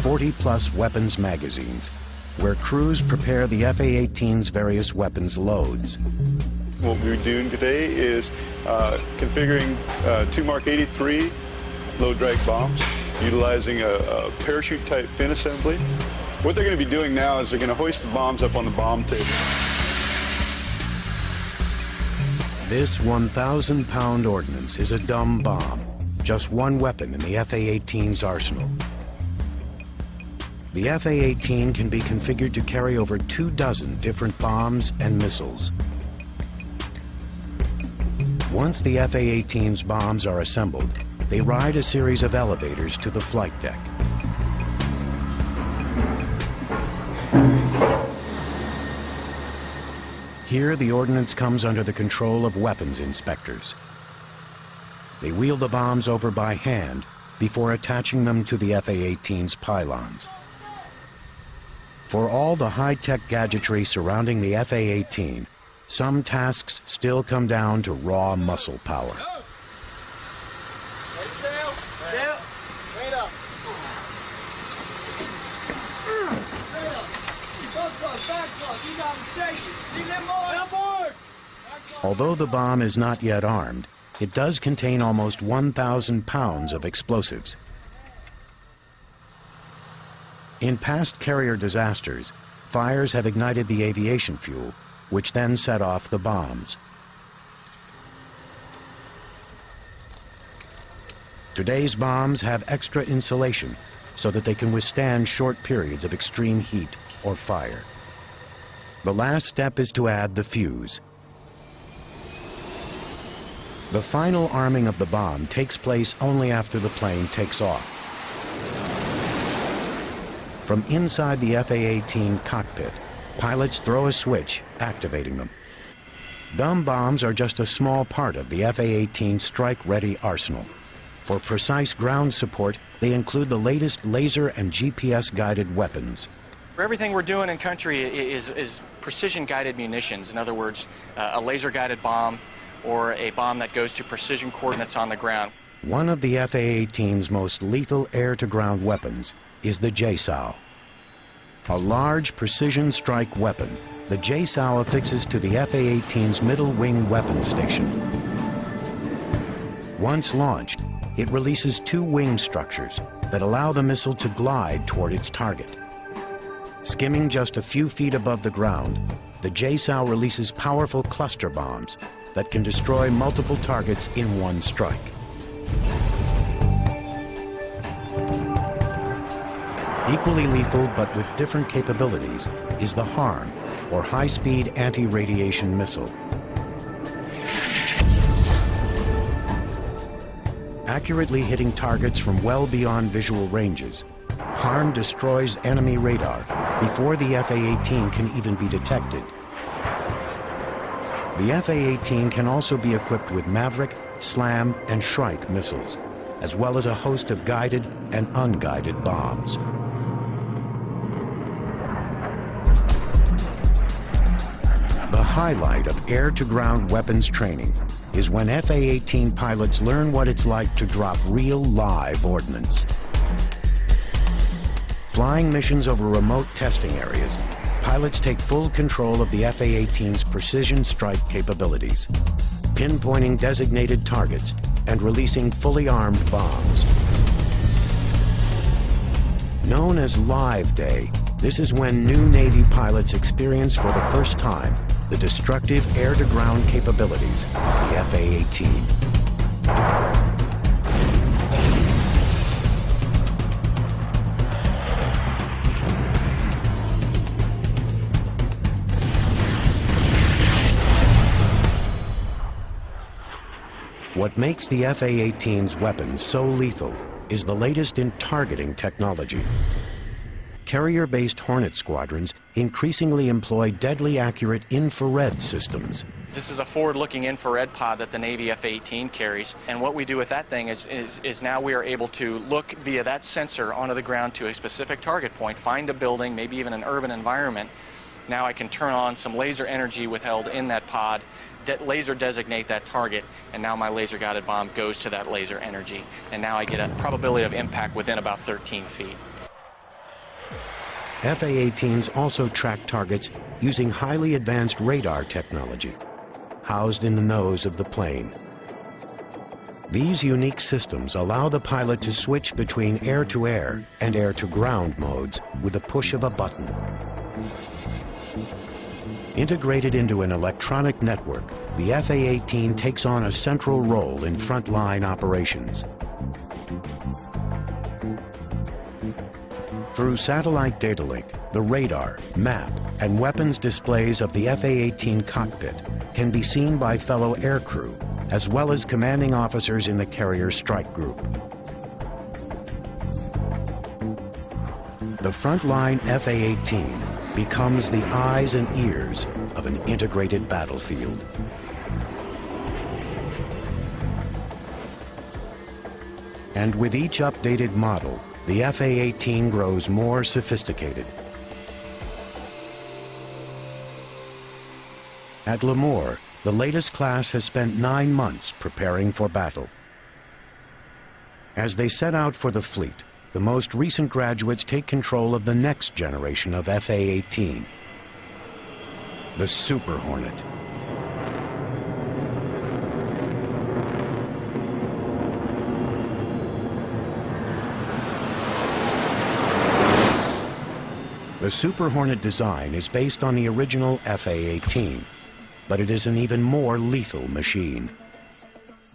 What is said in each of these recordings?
40-plus weapons magazines, where crews prepare the F-A-18's various weapons loads. What we're doing today is configuring two Mark 83 low-drag bombs, utilizing a parachute-type fin assembly. What they're going to be doing now is they're going to hoist the bombs up on the bomb table. This 1,000-pound ordnance is a dumb bomb, just one weapon in the F-A-18's arsenal. The F-A-18 can be configured to carry over 24 different bombs and missiles. Once the F-A-18's bombs are assembled, they ride a series of elevators to the flight deck. Here, the ordnance comes under the control of weapons inspectors. They wheel the bombs over by hand before attaching them to the F-A-18's pylons. For all the high-tech gadgetry surrounding the F-A-18, some tasks still come down to raw muscle power. Although the bomb is not yet armed, it does contain almost 1,000 pounds of explosives. In past carrier disasters, fires have ignited the aviation fuel, which then set off the bombs. Today's bombs have extra insulation so that they can withstand short periods of extreme heat or fire. The last step is to add the fuse. The final arming of the bomb takes place only after the plane takes off. From inside the F-A-18 cockpit, pilots throw a switch, activating them. Dumb bombs are just a small part of the F-A-18 strike-ready arsenal. For precise ground support, they include the latest laser and GPS-guided weapons. Everything we're doing in country is precision-guided munitions. In other words, a laser-guided bomb or a bomb that goes to precision coordinates on the ground. One of the F-A-18's most lethal air-to-ground weapons is the JSOW. A large precision strike weapon, the JSOW affixes to the F-A-18's middle wing weapon station. Once launched, it releases two wing structures that allow the missile to glide toward its target. Skimming just a few feet above the ground, the JSOW releases powerful cluster bombs that can destroy multiple targets in one strike. Equally lethal, but with different capabilities, is the HARM, or High-Speed Anti-Radiation Missile. Accurately hitting targets from well beyond visual ranges, HARM destroys enemy radar before the F-A-18 can even be detected. The F-A-18 can also be equipped with Maverick, SLAM, and Shrike missiles, as well as a host of guided and unguided bombs. The highlight of air-to-ground weapons training is when F-A-18 pilots learn what it's like to drop real live ordnance. Flying missions over remote testing areas, pilots take full control of the F-A-18's precision strike capabilities, pinpointing designated targets and releasing fully armed bombs. Known as Live Day, this is when new Navy pilots experience for the first time the destructive air-to-ground capabilities of the F-A-18. What makes the F-A-18's weapons so lethal is the latest in targeting technology. Carrier-based Hornet squadrons increasingly employ deadly accurate infrared systems. This is a forward-looking infrared pod that the Navy F-18 carries, and what we do with that thing is now we are able to look via that sensor onto the ground to a specific target point, find a building, maybe even an urban environment. Now I can turn on some laser energy withheld in that pod, laser designate that target, and now my laser-guided bomb goes to that laser energy, and now I get a probability of impact within about 13 feet. F-A-18s also track targets using highly advanced radar technology, housed in the nose of the plane. These unique systems allow the pilot to switch between air-to-air and air-to-ground modes with the push of a button. Integrated into an electronic network, the F-A-18 takes on a central role in frontline operations. Through satellite data link, the radar, map, and weapons displays of the F-A-18 cockpit can be seen by fellow aircrew, as well as commanding officers in the carrier strike group. The frontline F-A-18 becomes the eyes and ears of an integrated battlefield. And with each updated model, the F-A-18 grows more sophisticated. At Lemoore, the latest class has spent 9 months preparing for battle. As they set out for the fleet, the most recent graduates take control of the next generation of F-A-18, the Super Hornet. The Super Hornet design is based on the original F-A-18, but it is an even more lethal machine.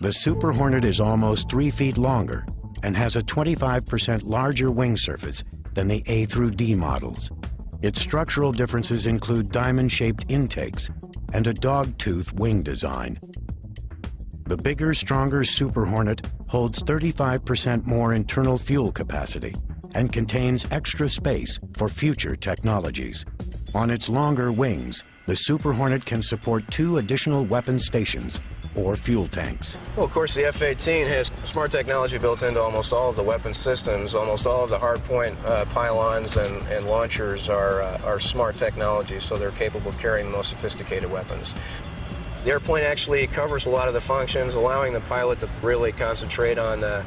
The Super Hornet is almost 3 feet longer and has a 25% larger wing surface than the A through D models. Its structural differences include diamond-shaped intakes and a dog-tooth wing design. The bigger, stronger Super Hornet holds 35% more internal fuel capacity and contains extra space for future technologies. On its longer wings, the Super Hornet can support 2 additional weapon stations or fuel tanks. Well, of course, the F-18 has smart technology built into almost all of the weapon systems. Almost all of the hardpoint pylons and launchers are smart technology, so they're capable of carrying the most sophisticated weapons. The airplane actually covers a lot of the functions, allowing the pilot to really concentrate on the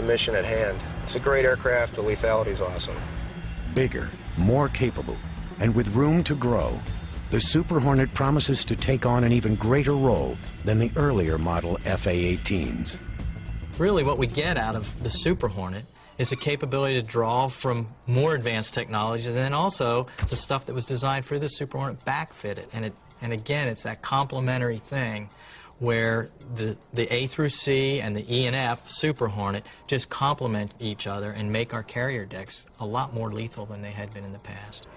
mission at hand. It's a great aircraft. The lethality is awesome. Bigger, more capable, and with room to grow, the Super Hornet promises to take on an even greater role than the earlier model F-A-18s. Really, what we get out of the Super Hornet is the capability to draw from more advanced technologies, and then also the stuff that was designed for the Super Hornet backfitted. And again, it's that complementary thing where the A through C and the E and F Super Hornet just complement each other and make our carrier decks a lot more lethal than they had been in the past.